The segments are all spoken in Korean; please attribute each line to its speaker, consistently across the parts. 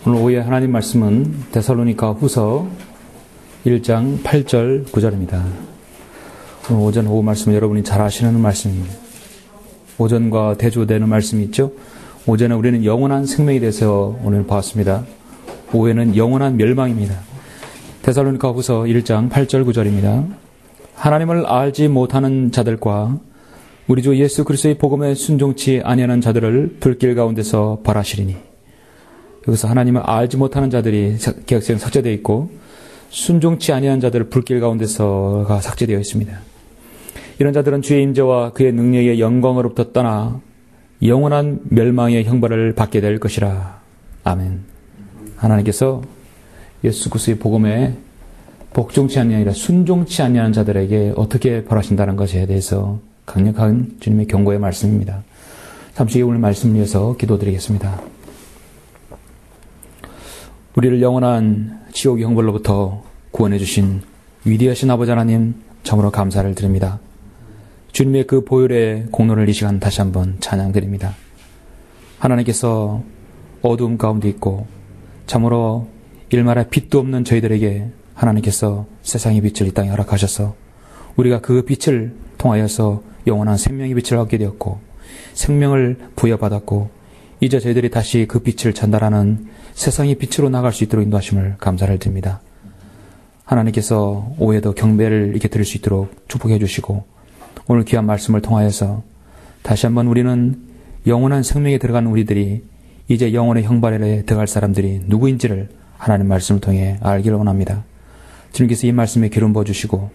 Speaker 1: 오늘 오후에 하나님 말씀은 데살로니가 후서 1장 8절 9절입니다. 오늘 오전 오후 말씀은 여러분이 잘 아시는 말씀입니다. 오전과 대조되는 말씀이 있죠. 오전에 우리는 영원한 생명에 대해서 오늘 봤습니다. 오후에는 영원한 멸망입니다. 데살로니가 후서 1장 8절 9절입니다. 하나님을 알지 못하는 자들과 우리 주 예수 그리스도의 복음에 순종치 아니하는 자들을 불길 가운데서 벌하시리니. 여기서 하나님을 알지 못하는 자들이 개역성에 삭제되어 있고 순종치 아니하는 자들을 불길 가운데서가 삭제되어 있습니다. 이런 자들은 주의 임재와 그의 능력의 영광으로부터 떠나 영원한 멸망의 형벌을 받게 될 것이라. 아멘. 하나님께서 예수 그리스도의 복음에 복종치 아니하니라 순종치 아니하는 자들에게 어떻게 벌하신다는 것에 대해서 강력한 주님의 경고의 말씀입니다. 잠시 오늘 말씀을 위해서 기도드리겠습니다. 우리를 영원한 지옥의 형벌로부터 구원해 주신 위대하신 아버지 하나님 참으로 감사를 드립니다. 주님의 그 보혈의 공로를 이 시간 다시 한번 찬양드립니다. 하나님께서 어두움 가운데 있고 참으로 일말의 빛도 없는 저희들에게 하나님께서 세상의 빛을 이 땅에 허락하셔서 우리가 그 빛을 통하여서 영원한 생명의 빛을 얻게 되었고 생명을 부여받았고 이제 저희들이 다시 그 빛을 전달하는 세상의 빛으로 나갈 수 있도록 인도하심을 감사를 드립니다. 하나님께서 오해도 경배를 이렇게 드릴 수 있도록 축복해 주시고 오늘 귀한 말씀을 통하여서 다시 한번 우리는 영원한 생명에 들어가는 우리들이 이제 영원의 형벌에 들어갈 사람들이 누구인지를 하나님 말씀을 통해 알기를 원합니다. 주님께서 이 말씀에 기름 부어주시고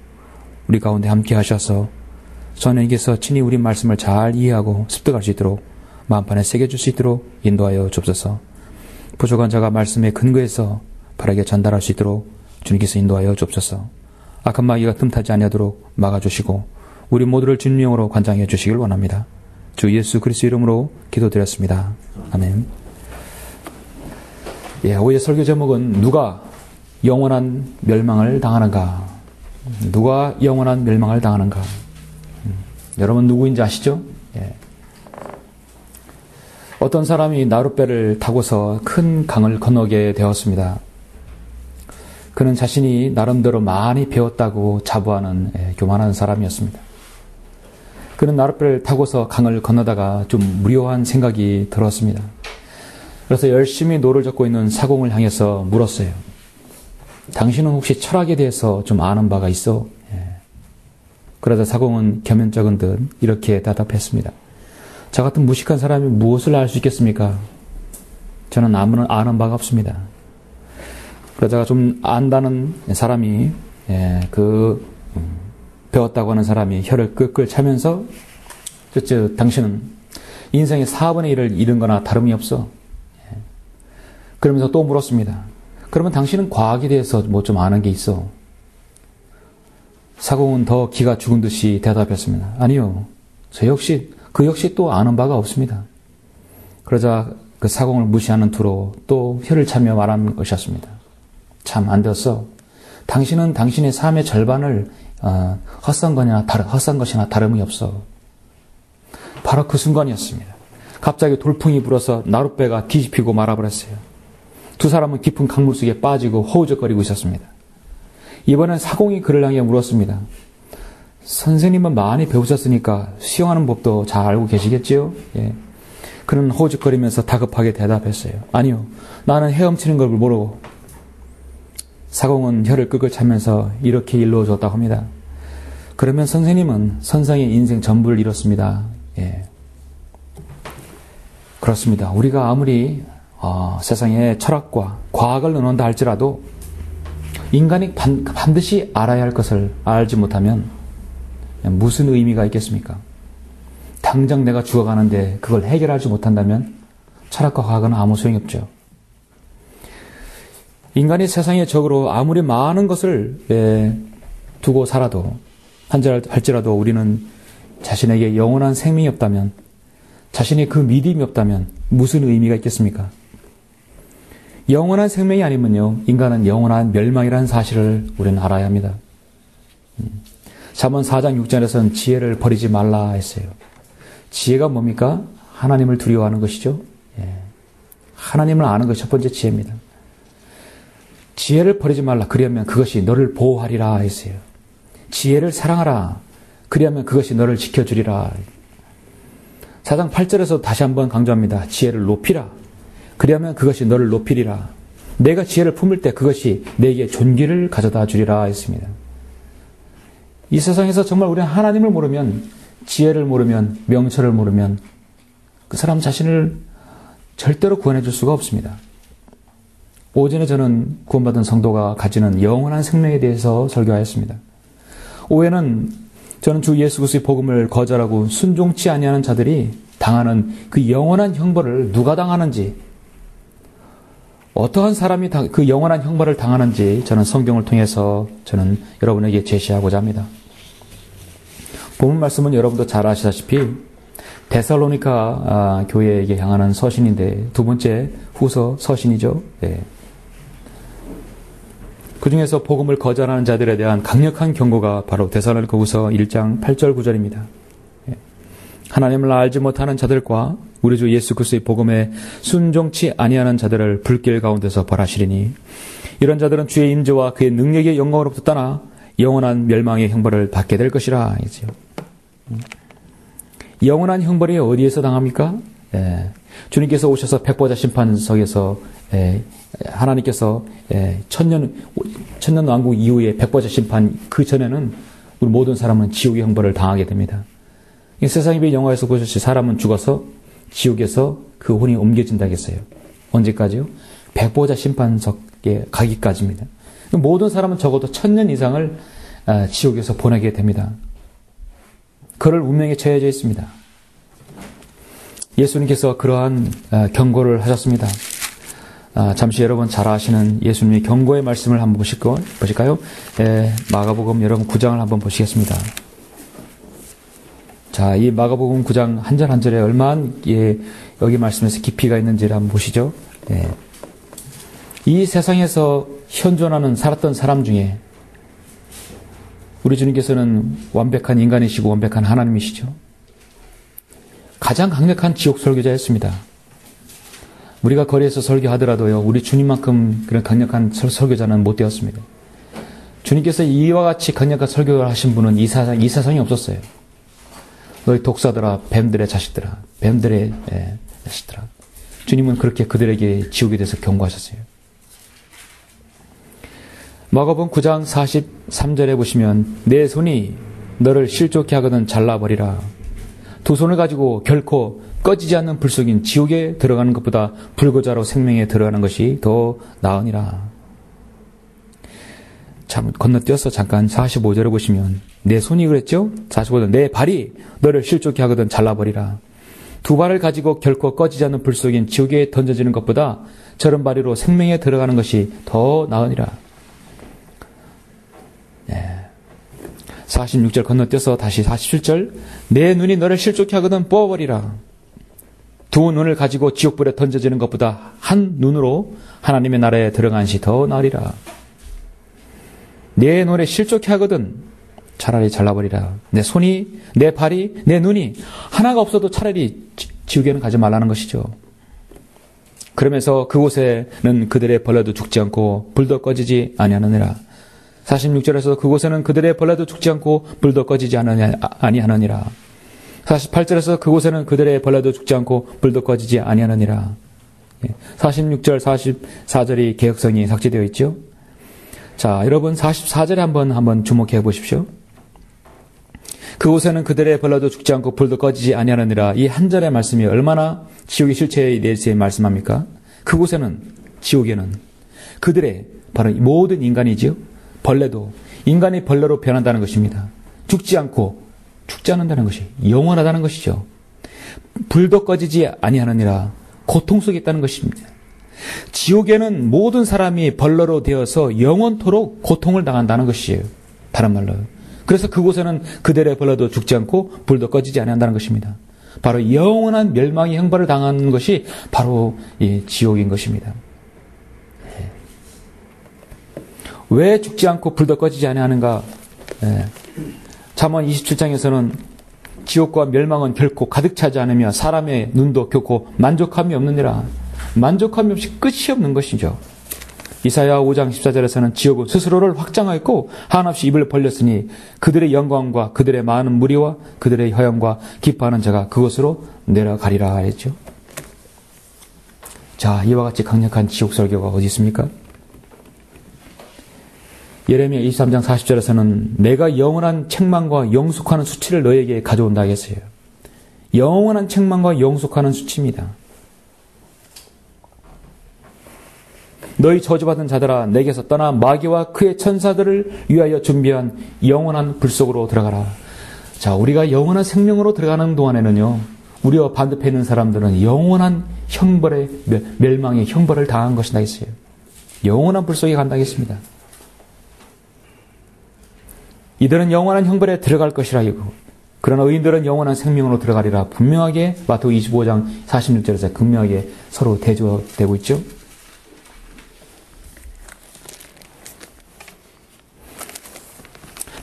Speaker 1: 우리 가운데 함께 하셔서 선생님께서 친히 우리 말씀을 잘 이해하고 습득할 수 있도록 마음판에 새겨줄 수 있도록 인도하여 주옵소서. 부족한 자가 말씀에 근거해서 바르게 전달할 수 있도록 주님께서 인도하여 주옵소서. 악한 마귀가 틈타지 아니하도록 막아주시고 우리 모두를 주님 명으로 관장해 주시길 원합니다. 주 예수 그리스도 이름으로 기도드렸습니다. 아멘. 오후의 설교 제목은 누가 영원한 멸망을 당하는가? 누가 영원한 멸망을 당하는가? 여러분 누구인지 아시죠? 어떤 사람이 나룻배를 타고서 큰 강을 건너게 되었습니다. 그는 자신이 나름대로 많이 배웠다고 자부하는 교만한 사람이었습니다. 그는 나룻배를 타고서 강을 건너다가 좀 무료한 생각이 들었습니다. 그래서 열심히 노를 젓고 있는 사공을 향해서 물었어요. 당신은 혹시 철학에 대해서 좀 아는 바가 있어? 그러자 사공은 겸연쩍은 듯 이렇게 대답했습니다. 저 같은 무식한 사람이 무엇을 알 수 있겠습니까? 저는 아는 바가 없습니다. 그러다가 좀 안다는 사람이 배웠다고 하는 사람이 혀를 끌끌 차면서 당신은 인생의 4분의 1을 잃은 거나 다름이 없어. 그러면서 또 물었습니다. 그러면 당신은 과학에 대해서 뭐 좀 아는 게 있어? 사공은 더 기가 죽은 듯이 대답했습니다. 아니요. 그 역시 또 아는 바가 없습니다. 그러자 그 사공을 무시하는 투로 또 혀를 차며 말한 것이었습니다. 참 안 되었어. 당신은 당신의 삶의 절반을 헛산 것이나 다름이 없어. 바로 그 순간이었습니다. 갑자기 돌풍이 불어서 나룻배가 뒤집히고 말아버렸어요. 두 사람은 깊은 강물 속에 빠지고 허우적거리고 있었습니다. 이번엔 사공이 그를 향해 물었습니다. 선생님은 많이 배우셨으니까 수영하는 법도 잘 알고 계시겠지요? 그는 허우적거리면서 다급하게 대답했어요. 아니요. 나는 헤엄치는 걸 모르고. 사공은 혀를 끌끌 차면서 이렇게 일러줬다고 합니다. 그러면 선생님은 선생의 인생 전부를 잃었습니다. 그렇습니다. 우리가 아무리 세상에 철학과 과학을 논한다 할지라도 인간이 반드시 알아야 할 것을 알지 못하면 무슨 의미가 있겠습니까? 당장 내가 죽어가는데 그걸 해결하지 못한다면 철학과 과학은 아무 소용이 없죠. 인간이 세상의 적으로 아무리 많은 것을 두고 살아도 할지라도 우리는 자신에게 영원한 생명이 없다면 자신의 그 믿음이 없다면 무슨 의미가 있겠습니까? 영원한 생명이 아니면요 인간은 영원한 멸망이라는 사실을 우리는 알아야 합니다. 잠언 4장 6절에서는 지혜를 버리지 말라 했어요. 지혜가 뭡니까? 하나님을 두려워하는 것이죠. 하나님을 아는 것이 첫 번째 지혜입니다. 지혜를 버리지 말라. 그리하면 그것이 너를 보호하리라 했어요. 지혜를 사랑하라. 그리하면 그것이 너를 지켜주리라. 4장 8절에서 다시 한번 강조합니다. 지혜를 높이라. 그리하면 그것이 너를 높이리라. 내가 지혜를 품을 때 그것이 내게 존귀를 가져다 주리라 했습니다. 이 세상에서 정말 우리는 하나님을 모르면, 지혜를 모르면, 명철을 모르면 그 사람 자신을 절대로 구원해 줄 수가 없습니다. 오전에 저는 구원받은 성도가 가지는 영원한 생명에 대해서 설교하였습니다. 오후에는 저는 주 예수 그리스도의 복음을 거절하고 순종치 아니하는 자들이 당하는 그 영원한 형벌을 누가 당하는지, 어떠한 사람이 그 영원한 형벌을 당하는지 저는 성경을 통해서 저는 여러분에게 제시하고자 합니다. 본문 말씀은 여러분도 잘 아시다시피 데살로니가 교회에게 향하는 서신인데 두 번째 후서 서신이죠. 네. 그 중에서 복음을 거절하는 자들에 대한 강력한 경고가 바로 데살로니가 후서 1장 8절 9절입니다. 하나님을 알지 못하는 자들과 우리 주 예수 그리스도의 복음에 순종치 아니하는 자들을 불길 가운데서 벌하시리니 이런 자들은 주의 임재와 그의 능력의 영광으로부터 떠나 영원한 멸망의 형벌을 받게 될 것이라 했지요. 영원한 형벌이 어디에서 당합니까? 주님께서 오셔서 백보자 심판석에서 하나님께서 천년 왕국 이후에 백보자 심판 그 전에는 우리 모든 사람은 지옥의 형벌을 당하게 됩니다. 세상의 빛 영화에서 보셨듯이 사람은 죽어서 지옥에서 그 혼이 옮겨진다고 했어요. 언제까지요? 백보자 심판석에 가기까지입니다. 모든 사람은 적어도 1000년 이상을 지옥에서 보내게 됩니다. 그럴 운명에 처해져 있습니다. 예수님께서 그러한 경고를 하셨습니다. 잠시 여러분 잘 아시는 예수님의 경고의 말씀을 한번 보실까요? 마가복음 여러분 9장을 한번 보시겠습니다. 자, 이 마가복음 9장 한 절 한 절에 얼마나 여기 말씀에서 깊이가 있는지를 한번 보시죠. 이 세상에서 현존하는 살았던 사람 중에 우리 주님께서는 완벽한 인간이시고 완벽한 하나님이시죠. 가장 강력한 지옥 설교자였습니다. 우리가 거리에서 설교하더라도요, 우리 주님만큼 그런 강력한 설교자는 못 되었습니다. 주님께서 이와 같이 강력한 설교를 하신 분은 이 세상에 없었어요. 너희 독사들아, 뱀들의 자식들아, 뱀들의 자식들아. 주님은 그렇게 그들에게 지옥에 대해서 경고하셨어요. 마가복음 9장 43절에 보시면 내 손이 너를 실족케 하거든 잘라버리라. 두 손을 가지고 결코 꺼지지 않는 불 속인 지옥에 들어가는 것보다 불거자로 생명에 들어가는 것이 더 나으니라. 참 건너뛰어서 잠깐 45절에 보시면 내 손이 그랬죠? 45절 내 발이 너를 실족케 하거든 잘라버리라. 두 발을 가지고 결코 꺼지지 않는 불 속인 지옥에 던져지는 것보다 저런 발이로 생명에 들어가는 것이 더 나으니라. 46절 건너뛰어서 다시 47절 내 눈이 너를 실족케 하거든 뽑아버리라. 두 눈을 가지고 지옥불에 던져지는 것보다 한 눈으로 하나님의 나라에 들어간 것이 더 나으리라. 내 눈에 실족케 하거든 차라리 잘라버리라. 내 손이, 내 발이, 내 눈이 하나가 없어도 차라리 지옥에는 가지 말라는 것이죠. 그러면서 그곳에는 그들의 벌레도 죽지 않고 불도 꺼지지 아니하느니라. 46절에서 그곳에는 그들의 벌레도 죽지 않고 불도 꺼지지 아니하느니라. 48절에서 그곳에는 그들의 벌레도 죽지 않고 불도 꺼지지 아니하느니라. 46절, 44절이 개혁성이 삭제되어 있죠. 자, 여러분 44절에 한번 주목해 보십시오. 그곳에는 그들의 벌레도 죽지 않고 불도 꺼지지 아니하느니라. 이 한 절의 말씀이 얼마나 지옥의 실체에 대해서 말씀합니까? 그곳에는, 지옥에는 그들의 바로 모든 인간이지요. 벌레도 인간이 벌레로 변한다는 것입니다. 죽지 않고 죽지 않는다는 것이 영원하다는 것이죠. 불도 꺼지지 아니하느니라. 고통 속에 있다는 것입니다. 지옥에는 모든 사람이 벌레로 되어서 영원토록 고통을 당한다는 것이에요. 다른 말로. 그래서 그곳에는 그들의 벌레도 죽지 않고 불도 꺼지지 아니한다는 것입니다. 바로 영원한 멸망의 형벌을 당하는 것이 바로 이 지옥인 것입니다. 왜 죽지 않고 불도 꺼지지 아니하는가? 잠언 27장에서는 지옥과 멸망은 결코 가득 차지 않으며 사람의 눈도 결코 만족함이 없느니라. 만족함이 없이 끝이 없는 것이죠. 이사야 5장 14절에서는 지옥은 스스로를 확장하였고 한없이 입을 벌렸으니 그들의 영광과 그들의 많은 무리와 그들의 허영과 기뻐하는 자가 그곳으로 내려가리라 했죠. 자, 이와 같이 강력한 지옥 설교가 어디 있습니까? 예레미야 23장 40절에서는 내가 영원한 책망과 영숙하는 수치를 너에게 가져온다 했어요. 영원한 책망과 영숙하는 수치입니다. 너희 저주받은 자들아 내게서 떠나 마귀와 그의 천사들을 위하여 준비한 영원한 불 속으로 들어가라. 자, 우리가 영원한 생명으로 들어가는 동안에는요, 우리와 반대편에 있는 사람들은 영원한 형벌의 멸망의 형벌을 당한 것이다 했어요. 영원한 불 속에 간다 했습니다. 이들은 영원한 형벌에 들어갈 것이라 이고, 그러나 의인들은 영원한 생명으로 들어가리라. 분명하게 마태복음 25장 46절에서 분명하게 서로 대조되고 있죠.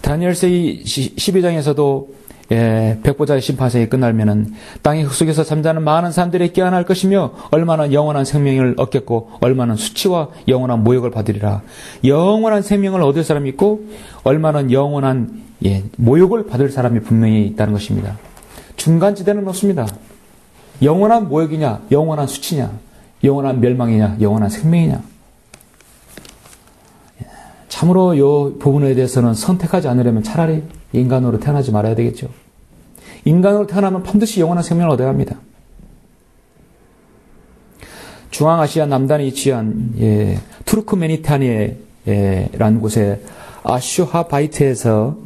Speaker 1: 다니엘서 12장에서도 백보자의 심판세가 끝나면은 땅의 흙 속에서 잠자는 많은 사람들이 깨어날 것이며 얼마나 영원한 생명을 얻겠고 얼마나 수치와 영원한 모욕을 받으리라. 영원한 생명을 얻을 사람이 있고 얼마나 영원한 모욕을 받을 사람이 분명히 있다는 것입니다. 중간지대는 없습니다. 영원한 모욕이냐, 영원한 수치냐, 영원한 멸망이냐, 영원한 생명이냐. 참으로 이 부분에 대해서는 선택하지 않으려면 차라리 인간으로 태어나지 말아야 되겠죠. 인간으로 태어나면 반드시 영원한 생명을 얻어야 합니다. 중앙아시아 남단에 위치한 투르크메니타니에라는 곳에 아슈하바이트에서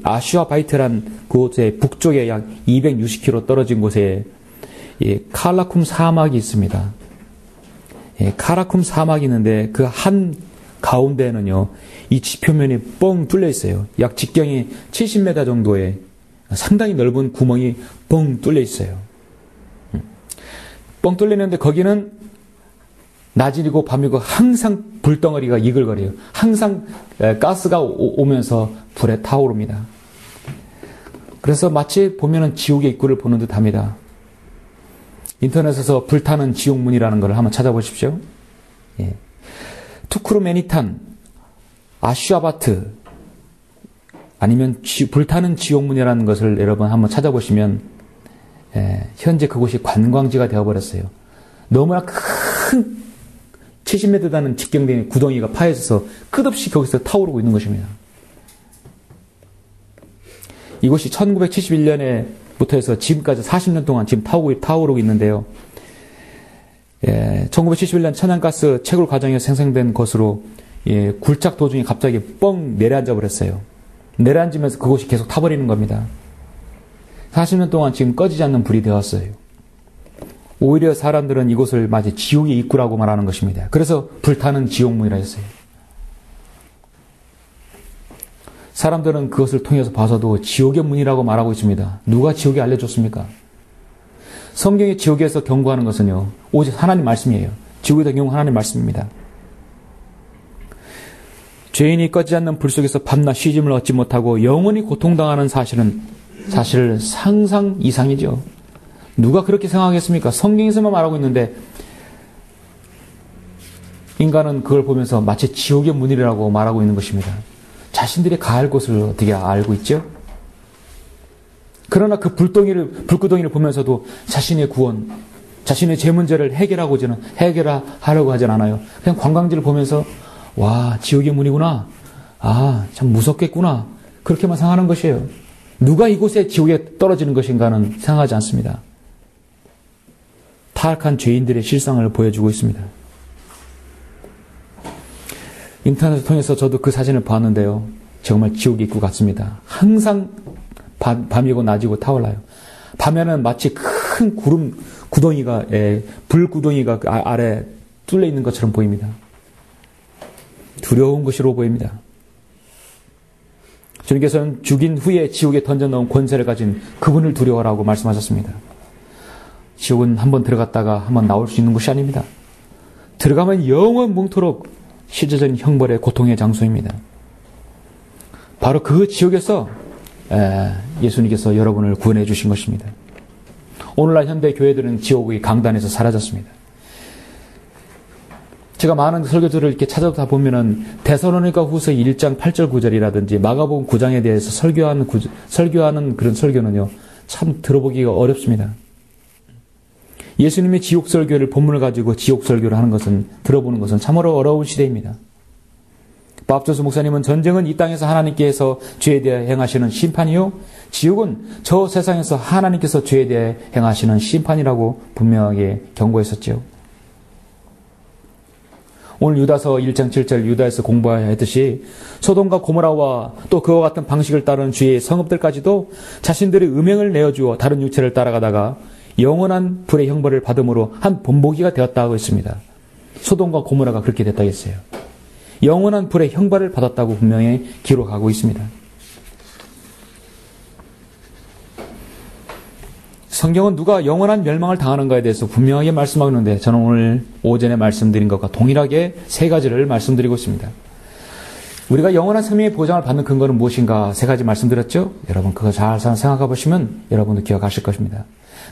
Speaker 1: 아슈하바이트란 곳의 북쪽에 약 260km 떨어진 곳에 카라쿰 사막이 있습니다. 카라쿰 사막이 있는데 그 한 가운데는요, 이 지표면이 뻥 뚫려 있어요. 약 직경이 70m 정도의 상당히 넓은 구멍이 뻥 뚫려 있어요. 뻥 뚫려 있는데 거기는 낮이고 밤이고 항상 불덩어리가 이글거려요. 항상 가스가 오면서 불에 타오릅니다. 그래서 마치 보면은 지옥의 입구를 보는 듯 합니다. 인터넷에서 불타는 지옥문이라는 걸 한번 찾아보십시오. 예. 투크르메니탄, 아슈아바트, 아니면 불타는 지옥문이라는 것을 여러분 한번 찾아보시면 현재 그곳이 관광지가 되어버렸어요. 너무나 큰 70m 되는 직경된 구덩이가 파여져서 끝없이 거기서 타오르고 있는 것입니다. 이곳이 1971년에부터 해서 지금까지 40년 동안 지금 타오르고 있는데요. 1971년 천연가스 채굴 과정에서 생성된 것으로 굴착 도중에 갑자기 뻥 내려앉아 버렸어요. 내려앉으면서 그곳이 계속 타버리는 겁니다. 40년 동안 지금 꺼지지 않는 불이 되었어요. 오히려 사람들은 이곳을 마치 지옥의 입구라고 말하는 것입니다. 그래서 불타는 지옥문이라 했어요. 사람들은 그것을 통해서 봐서도 지옥의 문이라고 말하고 있습니다. 누가 지옥에 알려줬습니까? 성경의 지옥에서 경고하는 것은요, 오직 하나님 말씀이에요. 지옥에 대한 경고 하나님 말씀입니다. 죄인이 꺼지지 않는 불 속에서 밤낮 쉬짐을 얻지 못하고 영원히 고통당하는 사실은 사실 상상 이상이죠. 누가 그렇게 생각하겠습니까? 성경에서만 말하고 있는데 인간은 그걸 보면서 마치 지옥의 문이라고 말하고 있는 것입니다. 자신들이 가야 할 곳을 어떻게 알고 있죠? 그러나 그 불구덩이를 보면서도 자신의 구원, 자신의 죄 문제를 해결하려고 하진 않아요. 그냥 관광지를 보면서 와, 지옥의 문이구나. 아, 참 무섭겠구나. 그렇게만 생각하는 것이에요. 누가 이곳에 지옥에 떨어지는 것인가는 생각하지 않습니다. 타락한 죄인들의 실상을 보여주고 있습니다. 인터넷을 통해서 저도 그 사진을 봤는데요. 정말 지옥의 입구 같습니다. 항상 밤이고 낮이고 타올라요. 밤에는 마치 큰 구덩이가, 불 구덩이가 아래 뚫려 있는 것처럼 보입니다. 두려운 것으로 보입니다. 주님께서는 죽인 후에 지옥에 던져놓은 권세를 가진 그분을 두려워하라고 말씀하셨습니다. 지옥은 한번 들어갔다가 한번 나올 수 있는 곳이 아닙니다. 들어가면 영원 뭉토록 실제적인 형벌의 고통의 장소입니다. 바로 그 지옥에서 예수님께서 여러분을 구원해 주신 것입니다. 오늘날 현대 교회들은 지옥의 강단에서 사라졌습니다. 제가 많은 설교들을 이렇게 찾아다 보면은 데살로니가 후서 1장 8절 9절이라든지 마가복음 9장에 대해서 설교하는 그런 설교는요, 참 들어보기가 어렵습니다. 예수님의 지옥 설교를 본문을 가지고 지옥 설교를 하는 것은, 들어보는 것은 참으로 어려운 시대입니다. 밥조수 목사님은 전쟁은 이 땅에서 하나님께서 죄에 대해 행하시는 심판이요, 지옥은 저 세상에서 하나님께서 죄에 대해 행하시는 심판이라고 분명하게 경고했었죠. 오늘 유다서 1장 7절 유다에서 공부해야 했듯이 소돔과 고모라와 또 그와 같은 방식을 따르는 주의 성읍들까지도 자신들의 음행을 내어주어 다른 육체를 따라가다가 영원한 불의 형벌을 받음으로 한 본보기가 되었다고 했습니다. 소돔과 고모라가 그렇게 됐다고 했어요. 영원한 불의 형벌을 받았다고 분명히 기록하고 있습니다. 성경은 누가 영원한 멸망을 당하는가에 대해서 분명하게 말씀하고 있는데, 저는 오늘 오전에 말씀드린 것과 동일하게 세 가지를 말씀드리고 있습니다. 우리가 영원한 생명의 보장을 받는 근거는 무엇인가 세 가지 말씀드렸죠? 여러분 그거 잘 생각해 보시면 여러분도 기억하실 것입니다.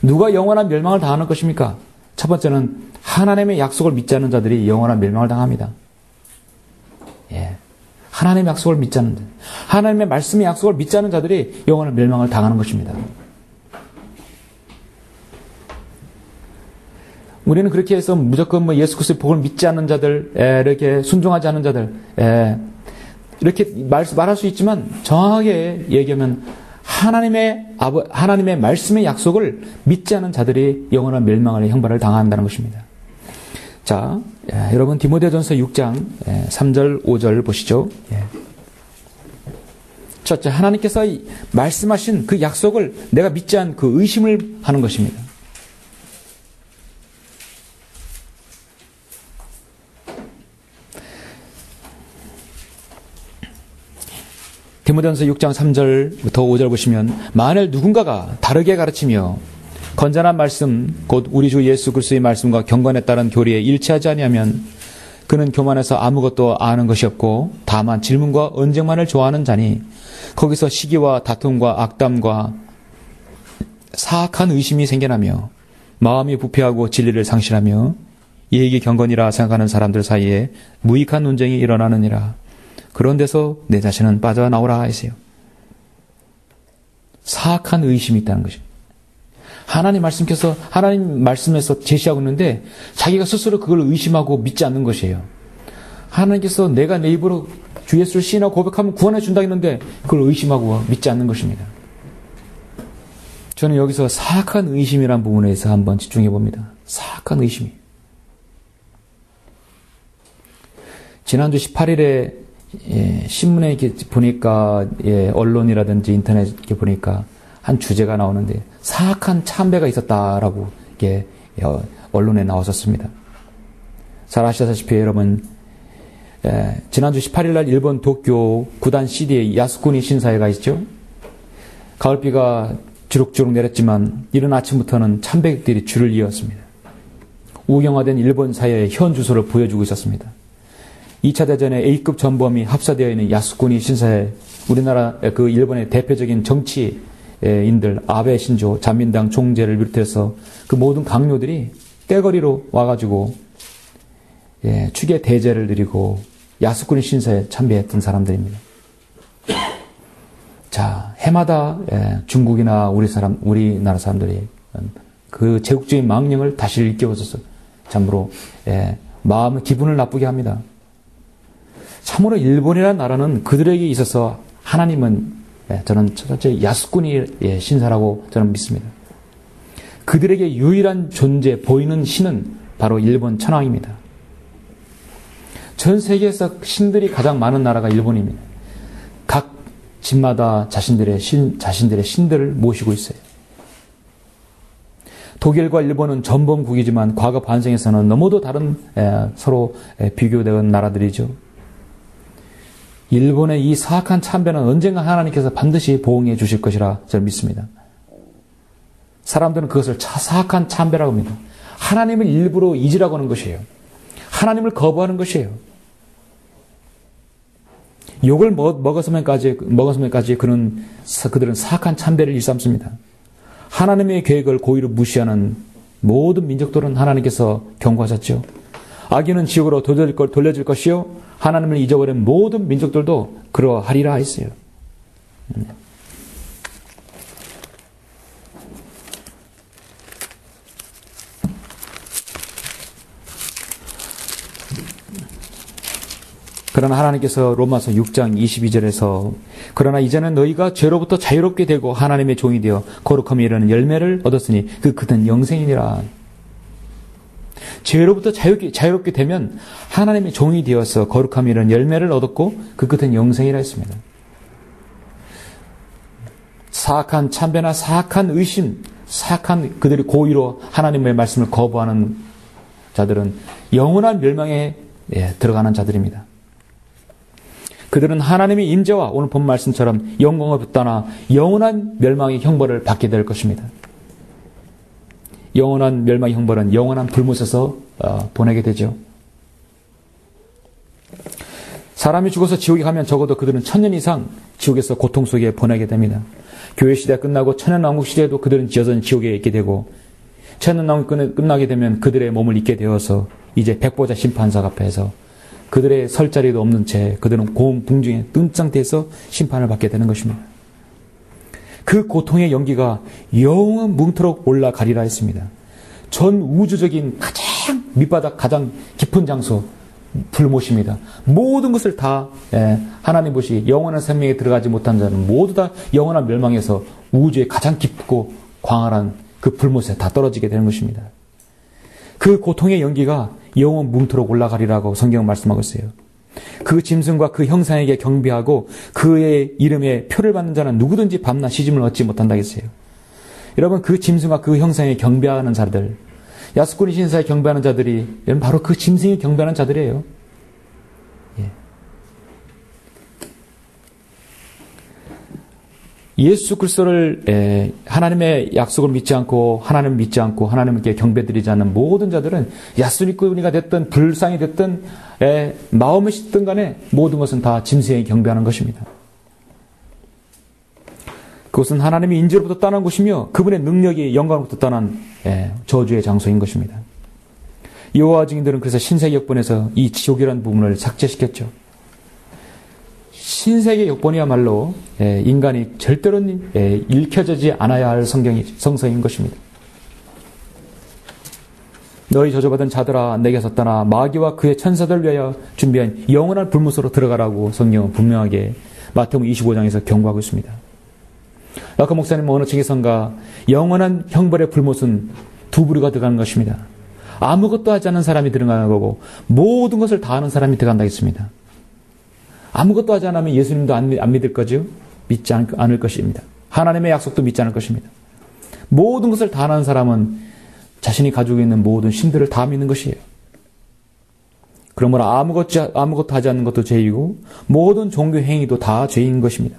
Speaker 1: 누가 영원한 멸망을 당하는 것입니까? 첫 번째는 하나님의 약속을 믿지 않는 자들이 영원한 멸망을 당합니다. 예. 하나님의 약속을 믿지 않는 자, 하나님의 말씀의 약속을 믿지 않는 자들이 영원한 멸망을 당하는 것입니다. 우리는 그렇게 해서 무조건 예수 그리스도의 복을 믿지 않는 자들, 이렇게 순종하지 않는 자들, 이렇게 말할 수 있지만 정확하게 얘기하면 하나님의 말씀의 약속을 믿지 않는 자들이 영원한 멸망의 형벌을 당한다는 것입니다. 자, 여러분 디모데전서 6장 3절 5절 보시죠. 첫째, 하나님께서 말씀하신 그 약속을 내가 믿지 않은 그 의심을 하는 것입니다. 디모데전서 6장 3절부터 5절 보시면, 만일 누군가가 다르게 가르치며 건전한 말씀 곧 우리 주 예수 그리스도의 말씀과 경건에 따른 교리에 일치하지 아니하면 그는 교만해서 아무것도 아는 것이 없고 다만 질문과 언쟁만을 좋아하는 자니 거기서 시기와 다툼과 악담과 사악한 의심이 생겨나며 마음이 부패하고 진리를 상실하며 예익이 경건이라 생각하는 사람들 사이에 무익한 논쟁이 일어나느니라. 그런 데서 내 자신은 빠져나오라 하세요. 사악한 의심이 있다는 것입니다. 하나님 말씀에서 제시하고 있는데 자기가 스스로 그걸 의심하고 믿지 않는 것이에요. 하나님께서 내가 내 입으로 주 예수를 시인하고 고백하면 구원해 준다 했는데 그걸 의심하고 믿지 않는 것입니다. 저는 여기서 사악한 의심이라는 부분에서 한번 집중해 봅니다. 사악한 의심이. 지난주 18일에 신문에 이렇게 보니까, 언론이라든지 인터넷 이렇게 보니까 한 주제가 나오는데, 사악한 참배가 있었다라고 이게 언론에 나왔었습니다. 잘 아시다시피 여러분, 지난주 18일날 일본 도쿄 구단 CD의 야스쿠니 신사에가 있죠. 가을비가 주룩주룩 내렸지만 이른 아침부터는 참배객들이 줄을 이었습니다. 우경화된 일본 사회의 현 주소를 보여주고 있었습니다. 2차 대전에 A급 전범이 합사되어 있는 야스쿠니 신사에 우리나라 그 일본의 대표적인 정치인들 아베 신조, 자민당 총재를 비롯해서 그 모든 강요들이 떼거리로 와가지고 축의 대제를 드리고 야스쿠니 신사에 참배했던 사람들입니다. 자, 해마다 중국이나 우리나라 사람들이 그 제국주의 망령을 다시 일깨워줘서 참으로 기분을 나쁘게 합니다. 참으로 일본이라는 나라는 그들에게 있어서 하나님은 저는 첫째 야스쿠니 신사라고 저는 믿습니다. 그들에게 유일한 존재 보이는 신은 바로 일본 천황입니다. 전 세계에서 신들이 가장 많은 나라가 일본입니다. 각 집마다 자신들의 신들을 모시고 있어요. 독일과 일본은 전범국이지만 과거 반생에서는 너무도 다른 서로 비교되는 나라들이죠. 일본의 이 사악한 참배는 언젠가 하나님께서 반드시 보응해 주실 것이라 저는 믿습니다. 사람들은 그것을 사악한 참배라고 합니다. 하나님을 일부러 잊으라고 하는 것이에요. 하나님을 거부하는 것이에요. 욕을 먹었으면까지 그들은 사악한 참배를 일삼습니다. 하나님의 계획을 고의로 무시하는 모든 민족들은 하나님께서 경고하셨죠. 악인은 지옥으로 돌려질 것이요 하나님을 잊어버린 모든 민족들도 그러하리라 했어요. 그러나 하나님께서 로마서 6장 22절에서 그러나 이제는 너희가 죄로부터 자유롭게 되고 하나님의 종이 되어 거룩함에 이르는 열매를 얻었으니 그 끝은 영생이니라. 죄로부터 자유롭게 되면 하나님의 종이 되어서 거룩함에 이르는 열매를 얻었고 그 끝은 영생이라 했습니다. 사악한 참배나 사악한 의심, 사악한 그들이 고의로 하나님의 말씀을 거부하는 자들은 영원한 멸망에 들어가는 자들입니다. 그들은 하나님의 임재와 오늘 본 말씀처럼 영광을 떠나 영원한 멸망의 형벌을 받게 될 것입니다. 영원한 멸망의 형벌은 영원한 불못에서 보내게 되죠. 사람이 죽어서 지옥에 가면 적어도 그들은 1000년 이상 지옥에서 고통 속에 보내게 됩니다. 교회 시대가 끝나고 천년왕국 시대에도 그들은 여전히 지옥에 있게 되고 천년왕국이 끝나게 되면 그들의 몸을 잊게 되어서 이제 백보자 심판석 앞에서 그들의 설 자리도 없는 채 그들은 고음붕중에 뜬 상태에서 심판을 받게 되는 것입니다. 그 고통의 연기가 영원 뭉토록 올라가리라 했습니다. 전 우주적인 가장 밑바닥 가장 깊은 장소 불못입니다. 모든 것을 다 하나님 보시 영원한 생명에 들어가지 못한 자는 모두 다 영원한 멸망에서 우주의 가장 깊고 광활한 그 불못에 다 떨어지게 되는 것입니다. 그 고통의 연기가 영원 뭉토록 올라가리라고 성경은 말씀하고 있어요. 그 짐승과 그 형상에게 경배하고 그의 이름에 표를 받는 자는 누구든지 밤낮 시짐을 얻지 못한다 했어요. 여러분 그 짐승과 그 형상에 경배하는 자들, 야스쿠니 신사에 경배하는 자들이 바로 그 짐승에 경배하는 자들이에요. 예수 그리스도를 하나님의 약속을 믿지 않고 하나님을 믿지 않고 하나님께 경배드리지 않는 모든 자들은 야스쿠니가 됐든 불상이 됐든 마음이 씻든 간에 모든 것은 다 짐승에 경배하는 것입니다. 그것은 하나님의 인지로부터 떠난 곳이며 그분의 능력이 영광으로부터 떠난 저주의 장소인 것입니다. 여호와 증인들은 그래서 신세계 역본에서 이 지옥이라는 부분을 삭제시켰죠. 신세계 역본이야말로 인간이 절대로는 읽혀지지 않아야 할 성서인 것입니다. 너희 저주받은 자들아 내게서 떠나 마귀와 그의 천사들을 위하여 준비한 영원한 불못으로 들어가라고 성경은 분명하게 마태복음 25장에서 경고하고 있습니다. 라카 목사님 어느 책에선가 영원한 형벌의 불못은 두 부류가 들어가는 것입니다. 아무것도 하지 않는 사람이 들어가는 거고 모든 것을 다 하는 사람이 들어간다 했습니다. 아무것도 하지 않으면 예수님도 안 믿을 거죠? 믿지 않을 것입니다. 하나님의 약속도 믿지 않을 것입니다. 모든 것을 다 하는 사람은 자신이 가지고 있는 모든 신들을 다 믿는 것이에요. 그러므로 아무것도 하지 않는 것도 죄이고 모든 종교 행위도 다 죄인 것입니다.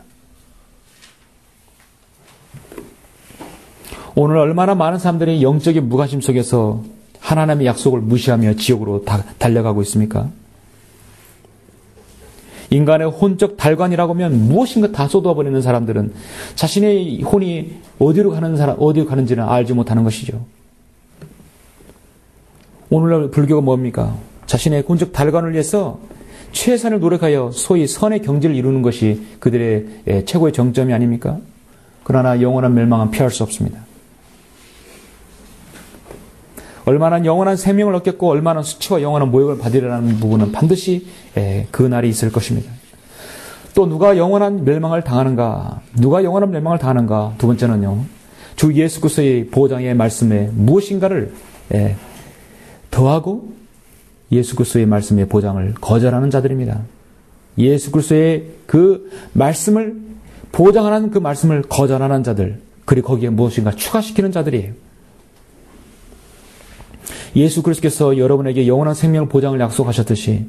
Speaker 1: 오늘 얼마나 많은 사람들이 영적인 무관심 속에서 하나님의 약속을 무시하며 지옥으로 달려가고 있습니까? 인간의 혼적 달관이라고 하면 무엇인가 다 쏟아버리는 사람들은 자신의 혼이 어디로 가는지는 알지 못하는 것이죠. 오늘날 불교가 뭡니까? 자신의 혼적 달관을 위해서 최선을 노력하여 소위 선의 경지를 이루는 것이 그들의 최고의 정점이 아닙니까? 그러나 영원한 멸망은 피할 수 없습니다. 얼마나 영원한 생명을 얻겠고 얼마나 수치와 영원한 모욕을 받으리라는 부분은 반드시 그 날이 있을 것입니다. 또 누가 영원한 멸망을 당하는가? 누가 영원한 멸망을 당하는가? 두 번째는요. 주 예수 그리스도의 보장의 말씀에 무엇인가를 더하고 예수 그리스도의 말씀의 보장을 거절하는 자들입니다. 예수 그리스도의 그 말씀을 보장하는 그 말씀을 거절하는 자들, 그리고 거기에 무엇인가 추가시키는 자들이에요. 예수 그리스도께서 여러분에게 영원한 생명 보장을 약속하셨듯이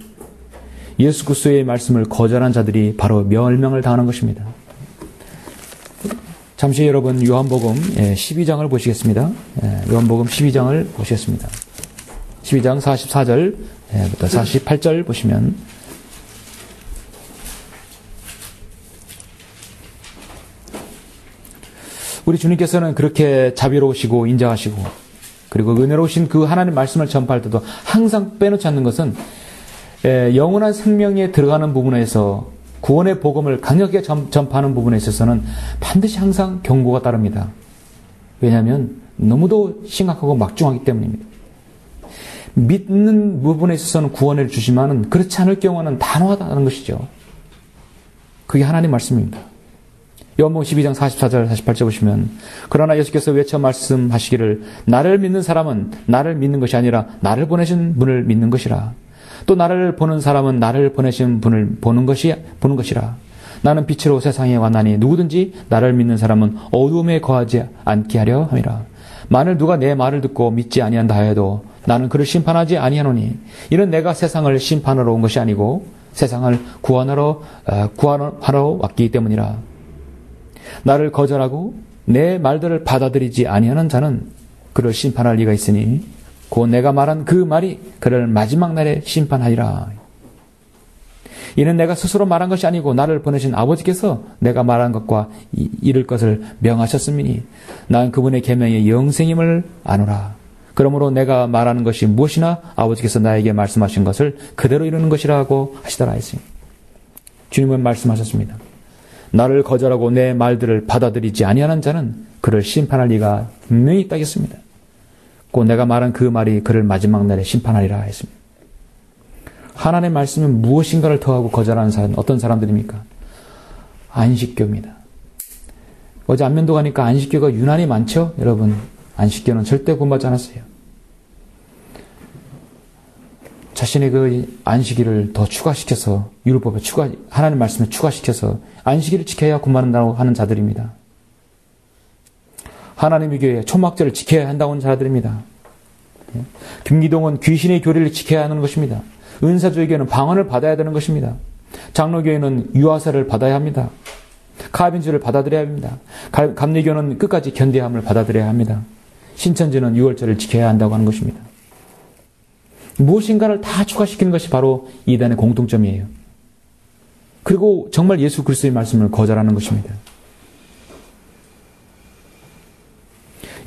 Speaker 1: 예수 그리스도의 말씀을 거절한 자들이 바로 멸망을 당하는 것입니다. 잠시 여러분 요한복음 12장을 보시겠습니다. 요한복음 12장을 보시겠습니다. 12장 44절부터 48절 보시면 우리 주님께서는 그렇게 자비로우시고 인자하시고 그리고 은혜로우신 그 하나님 말씀을 전파할 때도 항상 빼놓지 않는 것은 영원한 생명에 들어가는 부분에서 구원의 복음을 강력하게 전파하는 부분에 있어서는 반드시 항상 경고가 따릅니다. 왜냐하면 너무도 심각하고 막중하기 때문입니다. 믿는 부분에 있어서는 구원을 주지만은 그렇지 않을 경우는 단호하다는 것이죠. 그게 하나님 말씀입니다. 요한복음 12장 44절 48절 보시면 그러나 예수께서 외쳐 말씀하시기를 나를 믿는 사람은 나를 믿는 것이 아니라 나를 보내신 분을 믿는 것이라. 또 나를 보는 사람은 나를 보내신 분을 보는 것이라. 나는 빛으로 세상에 왔나니 누구든지 나를 믿는 사람은 어두움에 거하지 않게 하려 함이라. 만일 누가 내 말을 듣고 믿지 아니한다 하여도 나는 그를 심판하지 아니하노니 이는 내가 세상을 심판하러 온 것이 아니고 세상을 구원하러 왔기 때문이라. 나를 거절하고 내 말들을 받아들이지 아니하는 자는 그를 심판할 리가 있으니 곧 내가 말한 그 말이 그를 마지막 날에 심판하리라. 이는 내가 스스로 말한 것이 아니고 나를 보내신 아버지께서 내가 말한 것과 이를 것을 명하셨음이니 난 그분의 계명의 영생임을 아노라. 그러므로 내가 말하는 것이 무엇이나 아버지께서 나에게 말씀하신 것을 그대로 이루는 것이라고 하시더라 했으니 주님은 말씀하셨습니다. 나를 거절하고 내 말들을 받아들이지 아니하는 자는 그를 심판할 리가 분명히 있다겠습니다. 곧 내가 말한 그 말이 그를 마지막 날에 심판하리라 했습니다. 하나님의 말씀은 무엇인가를 더하고 거절하는 사람은 어떤 사람들입니까? 안식교입니다. 어제 안면도 가니까 안식교가 유난히 많죠? 여러분, 안식교는 절대 구원받지 않았어요. 자신의 그 안식일을 더 추가시켜서 율법에 하나님 말씀에 추가시켜서 안식일을 지켜야 구원받는다고 하는 자들입니다. 하나님의 교회에 초막절을 지켜야 한다고 하는 자들입니다. 금기동은 귀신의 교리를 지켜야 하는 것입니다. 은사조의교회는 방언을 받아야 되는 것입니다. 장로교회는 유아세를 받아야 합니다. 카빈주를 받아들여야 합니다. 감리교는 끝까지 견대함을 받아들여야 합니다. 신천지는 6월절을 지켜야 한다고 하는 것입니다. 무엇인가를 다 추가시키는 것이 바로 이단의 공통점이에요. 그리고 정말 예수 그리스도의 말씀을 거절하는 것입니다.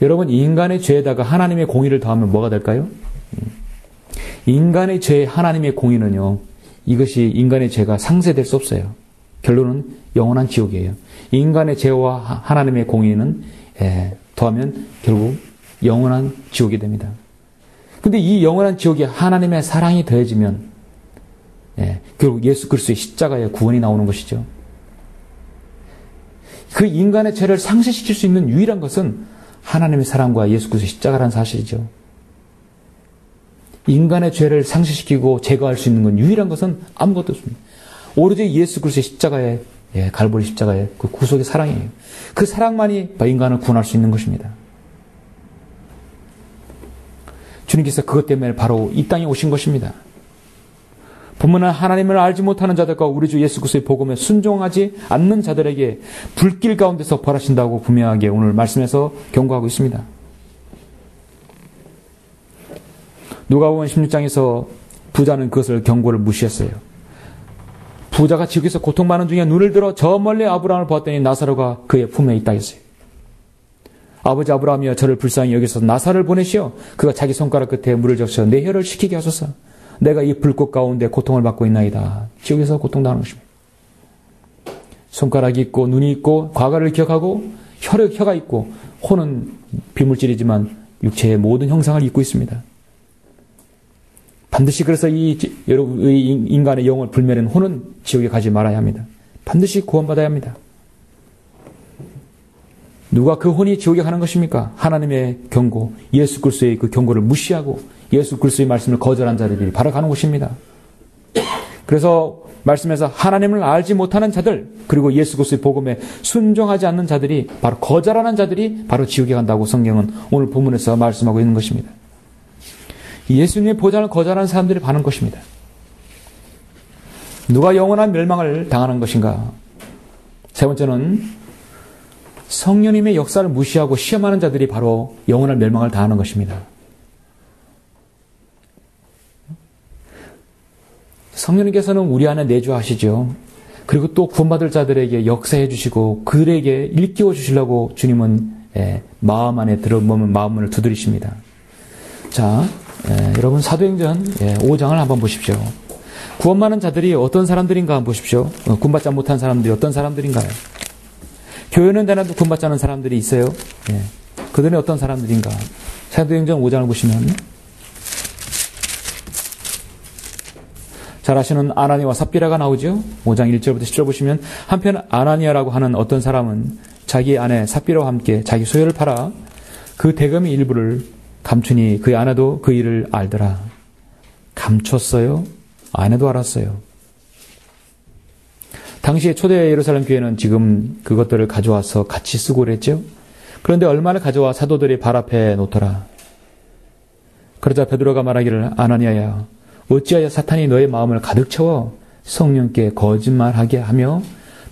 Speaker 1: 여러분, 인간의 죄에다가 하나님의 공의를 더하면 뭐가 될까요? 인간의 죄에 하나님의 공의는요, 이것이 인간의 죄가 상쇄될 수 없어요. 결론은 영원한 지옥이에요. 인간의 죄와 하나님의 공의는 더하면 결국 영원한 지옥이 됩니다. 근데 이 영원한 지옥에 하나님의 사랑이 더해지면 결국 예수 그리스도의 십자가의 구원이 나오는 것이죠. 그 인간의 죄를 상쇄시킬 수 있는 유일한 것은 하나님의 사랑과 예수 그리스도의 십자가라는 사실이죠. 인간의 죄를 상쇄시키고 제거할 수 있는 건 유일한 것은 아무것도 없습니다. 오로지 예수 그리스도의 십자가의 갈보리 십자가의 그 구속의 사랑이에요. 그 사랑만이 인간을 구원할 수 있는 것입니다. 주님께서 그것 때문에 바로 이 땅에 오신 것입니다. 본문은 하나님을 알지 못하는 자들과 우리 주 예수 그리스도의 복음에 순종하지 않는 자들에게 불길 가운데서 벌하신다고 분명하게 오늘 말씀에서 경고하고 있습니다. 누가복음 16장에서 부자는 그것을 경고를 무시했어요. 부자가 지옥에서 고통받는 중에 눈을 들어 저 멀리 아브라함을 보았더니 나사로가 그의 품에 있다 했어요. 아버지 아브라함이여 저를 불쌍히 여기서 나사로를 보내시어 그가 자기 손가락 끝에 물을 적셔 내 혀를 식히게 하소서. 내가 이 불꽃 가운데 고통을 받고 있나이다. 지옥에서 고통당하는 것입니다. 손가락이 있고 눈이 있고 과거를 기억하고 혀가 있고 혼은 비물질이지만 육체의 모든 형상을 입고 있습니다. 반드시 그래서 이 인간의 영을 불멸한 혼은 지옥에 가지 말아야 합니다. 반드시 구원받아야 합니다. 누가 그 혼이 지옥에 가는 것입니까? 하나님의 경고, 예수 그리스도의 그 경고를 무시하고 예수 그리스도의 말씀을 거절한 자들이 바로 가는 곳입니다. 그래서 말씀에서 하나님을 알지 못하는 자들, 그리고 예수 그리스도의 복음에 순종하지 않는 자들이, 바로 거절하는 자들이 바로 지옥에 간다고 성경은 오늘 본문에서 말씀하고 있는 것입니다. 예수님의 보좌를 거절하는 사람들이 가는 것입니다. 누가 영원한 멸망을 당하는 것인가? 세 번째는 성령님의 역사를 무시하고 시험하는 자들이 바로 영원한 멸망을 당하는 것입니다. 성령님께서는 우리 안에 내주하시죠. 그리고 또 구원받을 자들에게 역사해 주시고 그들에게 일깨워 주시려고 주님은 마음 안에 들어보면 마음문을 두드리십니다. 자, 여러분 사도행전 5장을 한번 보십시오. 구원 많은 자들이 어떤 사람들인가 한번 보십시오. 구원받지 못한 사람들이 어떤 사람들인가요? 교회는 다녀도 구원받지 않은 사람들이 있어요. 그들은 어떤 사람들인가? 사도행전 5장을 보시면 잘 아시는 아나니아와 삽비라가 나오죠. 5장 1절부터 10절 보시면 한편 아나니아라고 하는 어떤 사람은 자기 아내 삽비라와 함께 자기 소유를 팔아 그 대금의 일부를 감추니 그의 아내도 그 일을 알더라. 감췄어요? 아내도 알았어요. 당시에 초대 예루살렘 교회는 지금 그것들을 가져와서 같이 쓰고 그랬죠. 그런데 얼마나 가져와 사도들이 발 앞에 놓더라. 그러자 베드로가 말하기를 아나니아야 어찌하여 사탄이 너의 마음을 가득 채워 성령께 거짓말하게 하며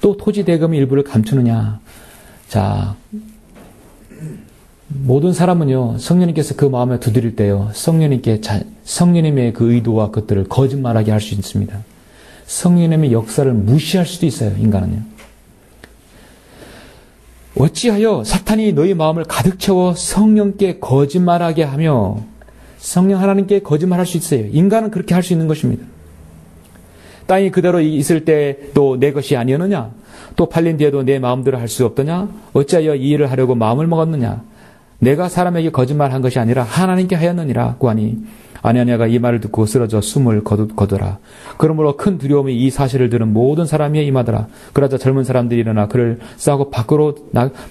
Speaker 1: 또 토지 대금의 일부를 감추느냐. 자, 모든 사람은요 성령님께서 그 마음에 두드릴 때요 성령님의 그 의도와 것들을 거짓말하게 할 수 있습니다. 성령님의 역사를 무시할 수도 있어요. 인간은요. 어찌하여 사탄이 너희 마음을 가득 채워 성령께 거짓말하게 하며 성령 하나님께 거짓말할 수 있어요. 인간은 그렇게 할 수 있는 것입니다. 땅이 그대로 있을 때 또 내 것이 아니었느냐? 또 팔린 뒤에도 내 마음대로 할 수 없더냐? 어찌하여 이 일을 하려고 마음을 먹었느냐? 내가 사람에게 거짓말한 것이 아니라 하나님께 하였느니라고 하니 아나니아가 이 말을 듣고 쓰러져 숨을 거두라. 그러므로 큰 두려움이 이 사실을 들은 모든 사람이 임하더라. 그러자 젊은 사람들이 일어나 그를 싸고 밖으로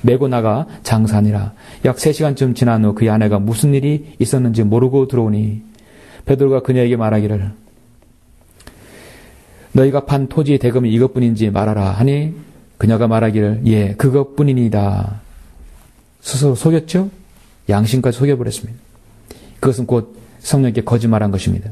Speaker 1: 메고 나가 장사하니라. 약 3시간쯤 지난 후 그의 아내가 무슨 일이 있었는지 모르고 들어오니 베드로가 그녀에게 말하기를 너희가 판 토지 대금이 이것뿐인지 말하라 하니 그녀가 말하기를 예 그것뿐이니이다. 스스로 속였죠? 양심까지 속여버렸습니다. 그것은 곧 성령께 거짓말한 것입니다.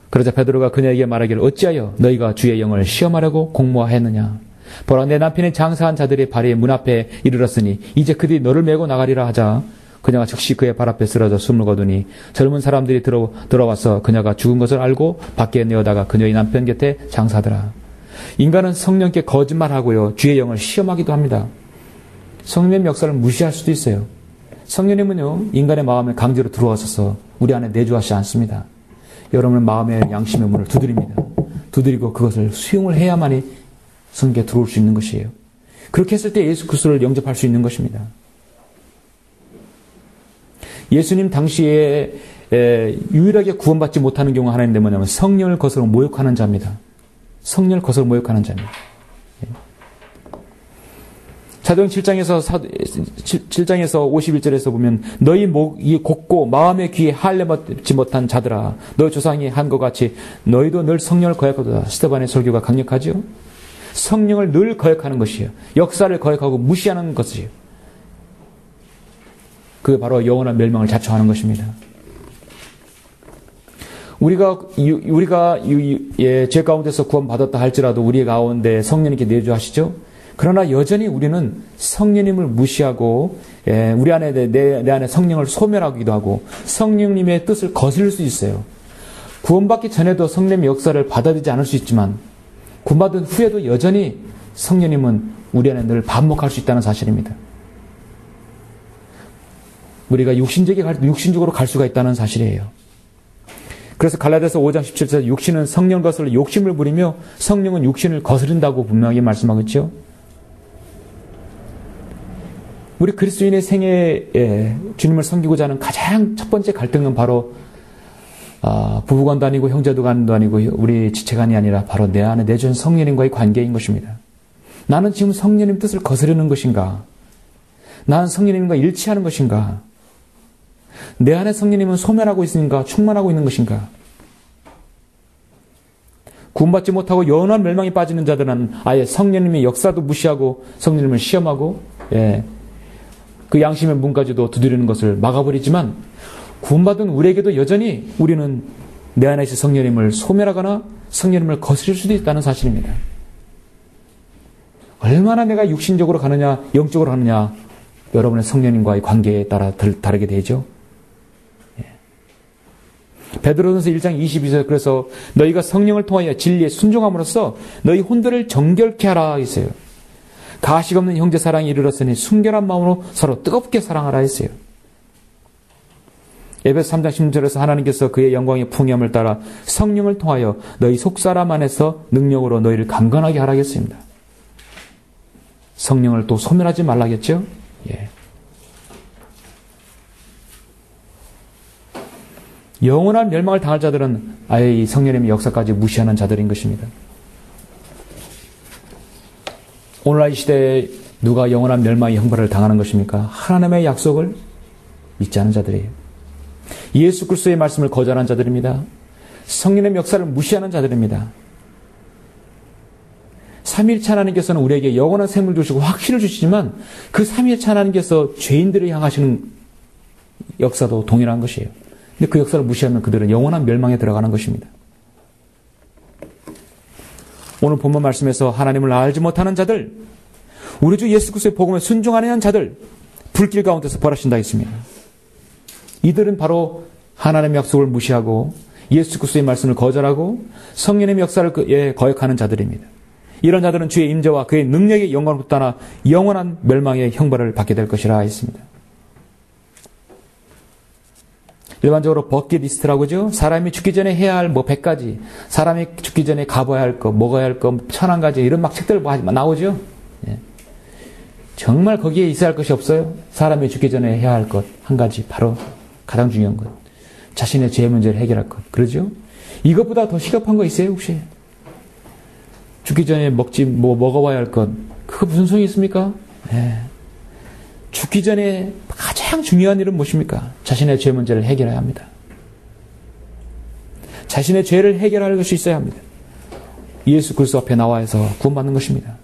Speaker 1: 그러자 베드로가 그녀에게 말하기를 어찌하여 너희가 주의 영을 시험하려고 공모하였느냐. 보라 내 남편이 장사한 자들의 발이 문 앞에 이르렀으니 이제 그들이 너를 메고 나가리라 하자 그녀가 즉시 그의 발 앞에 쓰러져 숨을 거두니 젊은 사람들이 들어와서 그녀가 죽은 것을 알고 밖에 내어다가 그녀의 남편 곁에 장사하더라. 인간은 성령께 거짓말하고요 주의 영을 시험하기도 합니다. 성령의 역사를 무시할 수도 있어요. 성령님은요 인간의 마음에 강제로 들어와서 우리 안에 내주하지 않습니다. 여러분의 마음의 양심의 문을 두드립니다. 두드리고 그것을 수용을 해야만이 성령께 들어올 수 있는 것이에요. 그렇게 했을 때 예수 그리스도를 영접할 수 있는 것입니다. 예수님 당시에 유일하게 구원받지 못하는 경우가 하나 있는데 뭐냐면 성령을 거스러 모욕하는 자입니다. 성령을 거스러 모욕하는 자입니다. 사도행 7장에서 51절에서 보면 너희 목이 곱고 마음의 귀에 할례받지 못한 자들아 너희 조상이 한 것 같이 너희도 늘 성령을 거역하도다. 스데반의 설교가 강력하죠. 성령을 늘 거역하는 것이에요. 역사를 거역하고 무시하는 것이에요. 그게 바로 영원한 멸망을 자초하는 것입니다. 우리가 죄 가운데서 구원받았다 할지라도 우리 가운데 성령님께 내주하시죠. 그러나 여전히 우리는 성령님을 무시하고 우리 안에 내 안에 성령을 소멸하기도 하고 성령님의 뜻을 거스릴 수 있어요. 구원받기 전에도 성령님의 역사를 받아들이지 않을 수 있지만 구원받은 후에도 여전히 성령님은 우리 안에 늘 반복할 수 있다는 사실입니다. 우리가 육신적으로 갈 수가 있다는 사실이에요. 그래서 갈라디아서 5장 17절에서 육신은 성령 거슬러 욕심을 부리며 성령은 육신을 거스른다고 분명히 말씀하고 있죠. 우리 그리스도인의 생애에 주님을 섬기고자 하는 가장 첫 번째 갈등은 바로 부부간도 아니고 형제도 간도 아니고 우리 지체간이 아니라 바로 내 안에 내준 성령님과의 관계인 것입니다. 나는 지금 성령님 뜻을 거스르는 것인가? 나는 성령님과 일치하는 것인가? 내 안에 성령님은 소멸하고 있으니까 충만하고 있는 것인가? 구원받지 못하고 영원한 멸망에 빠지는 자들은 아예 성령님의 역사도 무시하고 성령님을 시험하고 그 양심의 문까지도 두드리는 것을 막아버리지만 구원받은 우리에게도 여전히 우리는 내 안에 있는 성령님을 소멸하거나 성령님을 거스릴 수도 있다는 사실입니다. 얼마나 내가 육신적으로 가느냐 영적으로 가느냐 여러분의 성령님과의 관계에 따라 다르게 되죠. 베드로전서 1장 22절 그래서 너희가 성령을 통하여 진리에 순종함으로써 너희 혼들을 정결케 하라 했어요. 가식 없는 형제 사랑이 이르렀으니 순결한 마음으로 서로 뜨겁게 사랑하라 했어요. 에베소 3장 10절에서 하나님께서 그의 영광의 풍요함을 따라 성령을 통하여 너희 속사람 안에서 능력으로 너희를 강건하게 하라겠습니다. 성령을 또 소멸하지 말라겠죠? 예. 영원한 멸망을 당할 자들은 아예 이 성령님의 역사까지 무시하는 자들인 것입니다. 오늘날 이 시대에 누가 영원한 멸망의 형벌을 당하는 것입니까? 하나님의 약속을 믿지 않은 자들이에요. 예수 그리스도의 말씀을 거절한 자들입니다. 성령의 역사를 무시하는 자들입니다. 삼위일체 하나님께서는 우리에게 영원한 생명을 주시고 확신을 주시지만 그 삼위일체 하나님께서 죄인들을 향하시는 역사도 동일한 것이에요. 근데 그 역사를 무시하면 그들은 영원한 멸망에 들어가는 것입니다. 오늘 본문 말씀에서 하나님을 알지 못하는 자들, 우리 주 예수 그리스도의 복음에 순종하지 않은 자들, 불길 가운데서 벌하신다 했습니다. 이들은 바로 하나님의 약속을 무시하고 예수 그리스도의 말씀을 거절하고 성령의 역사를 거역하는 자들입니다. 이런 자들은 주의 임재와 그의 능력의 영광을 떠나 영원한 멸망의 형벌을 받게 될 것이라 했습니다. 일반적으로 버킷리스트라고 하죠. 사람이 죽기 전에 해야 할 100가지, 사람이 죽기 전에 가봐야 할 것, 먹어야 할 것, 1000가지 이런 막 책들 나오죠. 예. 정말 거기에 있어야 할 것이 없어요. 사람이 죽기 전에 해야 할 것 한 가지, 바로 가장 중요한 것, 자신의 죄 문제를 해결할 것. 그러죠? 이것보다 더 시급한 거 있어요 혹시? 죽기 전에 먹어봐야 할 것, 그거 무슨 소용이 있습니까? 예. 죽기 전에 가장 중요한 일은 무엇입니까? 자신의 죄 문제를 해결해야 합니다. 자신의 죄를 해결할 것이 있어야 합니다. 예수 그리스도 앞에 나와서 구원받는 것입니다.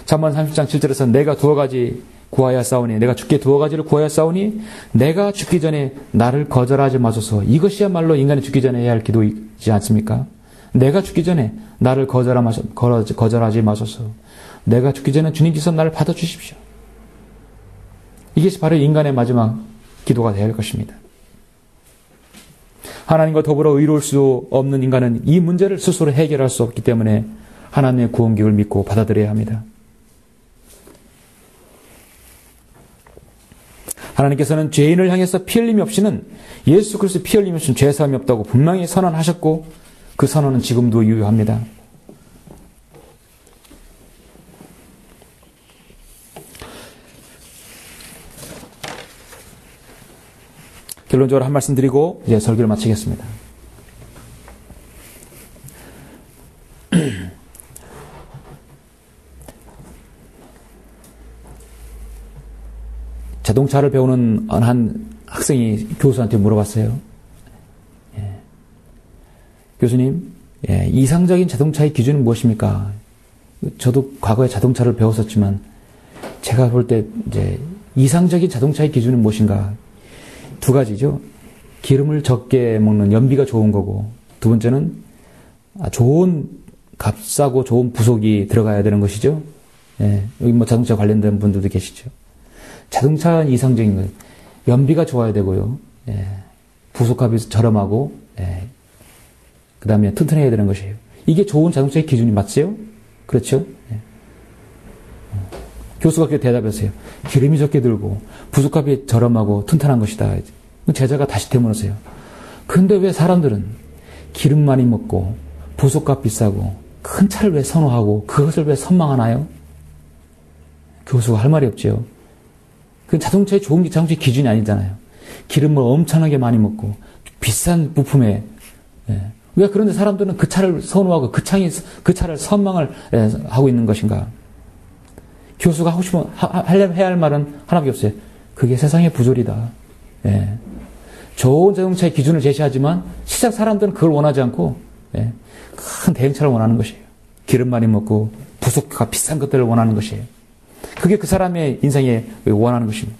Speaker 1: 잠언 30장 7절에서 내가 두어 가지 구하여 싸우니, 내가 죽게 두어 가지를 구하여 싸우니 내가 죽기 전에 나를 거절하지 마소서. 이것이야말로 인간이 죽기 전에 해야 할 기도이지 않습니까? 내가 죽기 전에 나를 거절하지 마소서. 내가 죽기 전에 주님께서 나를 받아주십시오. 이것이 바로 인간의 마지막 기도가 되어야 할 것입니다. 하나님과 더불어 의로울 수 없는 인간은 이 문제를 스스로 해결할 수 없기 때문에 하나님의 구원기를 믿고 받아들여야 합니다. 하나님께서는 죄인을 향해서 피 흘림이 없이는, 예수 그리스도 피 흘림이 없이는 죄사함이 없다고 분명히 선언하셨고 그 선언은 지금도 유효합니다. 결론적으로 한 말씀 드리고 이제 설교를 마치겠습니다. 자동차를 배우는 한 학생이 교수한테 물어봤어요. 예. 교수님, 이상적인 자동차의 기준은 무엇입니까? 저도 과거에 자동차를 배웠었지만 제가 볼 때 이제 이상적인 자동차의 기준은 무엇인가? 두 가지죠. 기름을 적게 먹는 연비가 좋은 거고, 두 번째는 좋은 값싸고 좋은 부속이 들어가야 되는 것이죠. 예, 여기 자동차 관련된 분들도 계시죠. 자동차는 이상적인 거예요. 연비가 좋아야 되고요. 예, 부속값이 저렴하고, 그 다음에 튼튼해야 되는 것이에요. 이게 좋은 자동차의 기준이 맞어요? 그렇죠? 예. 교수가 그렇게 대답했어요. 기름이 적게 들고 부속값이 저렴하고 튼튼한 것이다. 제자가 다시 되물었어요. 그런데 왜 사람들은 기름 많이 먹고 부속값 비싸고 큰 차를 왜 선호하고 그것을 왜 선망하나요? 교수가 할 말이 없죠. 그 자동차의 좋은 자동차의 기준이 아니잖아요. 기름을 엄청나게 많이 먹고 비싼 부품에, 왜 그런데 사람들은 그 차를 선호하고 그 차를 선망을 하고 있는 것인가? 교수가 하고 싶은, 해야 할 말은 하나밖에 없어요. 그게 세상의 부조리다. 예. 좋은 자동차의 기준을 제시하지만 실제 사람들은 그걸 원하지 않고, 큰 대형차를 원하는 것이에요. 기름 많이 먹고 부속값 비싼 것들을 원하는 것이에요. 그게 그 사람의 인생에 원하는 것입니다.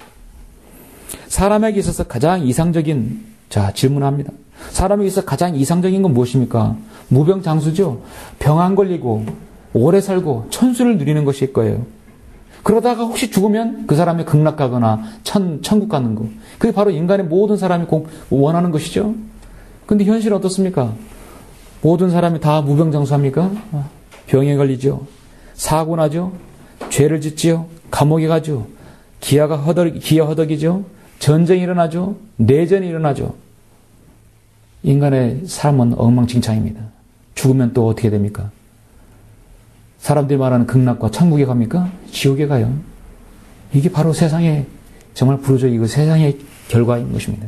Speaker 1: 사람에게 있어서 가장 이상적인, 질문합니다. 사람에게 있어서 가장 이상적인 건 무엇입니까? 무병장수죠. 병 안 걸리고 오래 살고 천수를 누리는 것일 거예요. 그러다가 혹시 죽으면 그 사람이 극락 가거나 천국 가는 거. 그게 바로 인간의 모든 사람이 원하는 것이죠. 근데 현실은 어떻습니까? 모든 사람이 다 무병장수합니까? 병에 걸리죠. 사고 나죠. 죄를 짓지요. 감옥에 가죠. 기아 허덕이죠. 전쟁이 일어나죠. 내전이 일어나죠. 인간의 삶은 엉망진창입니다. 죽으면 또 어떻게 됩니까? 사람들이 말하는 극락과 천국에 갑니까? 지옥에 가요. 이게 바로 세상의 정말 부르짖고 세상의 결과인 것입니다.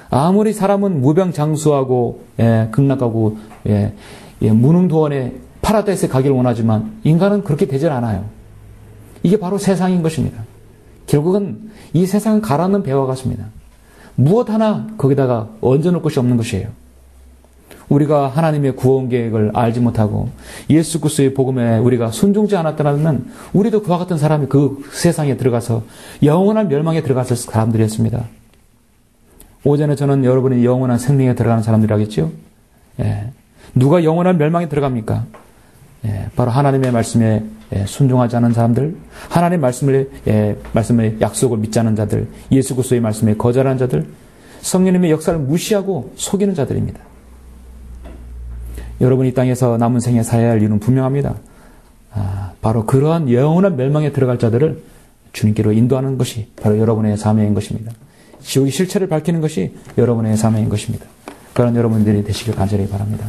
Speaker 1: 아무리 사람은 무병장수하고 극락하고 무능도원의 파라다이스에 가기를 원하지만 인간은 그렇게 되질 않아요. 이게 바로 세상인 것입니다. 결국은 이 세상은 가라앉는 배와 같습니다. 무엇 하나 거기다가 얹어놓을 것이 없는 것이에요. 우리가 하나님의 구원 계획을 알지 못하고 예수 그리스도의 복음에 우리가 순종지 않았더라면 우리도 그와 같은 사람이 그 세상에 들어가서 영원한 멸망에 들어갔을 사람들이었습니다. 오전에 저는 여러분이 영원한 생명에 들어가는 사람들이라겠죠? 누가 영원한 멸망에 들어갑니까? 바로 하나님의 말씀에 순종하지 않은 사람들, 하나님의 말씀의 약속을 믿지 않은 자들, 예수 그리스도의 말씀에 거절하는 자들, 성령님의 역사를 무시하고 속이는 자들입니다. 여러분이 이 땅에서 남은 생에 살아야 할 이유는 분명합니다. 바로 그러한 영원한 멸망에 들어갈 자들을 주님께로 인도하는 것이 바로 여러분의 사명인 것입니다. 지옥의 실체를 밝히는 것이 여러분의 사명인 것입니다. 그런 여러분들이 되시길 간절히 바랍니다.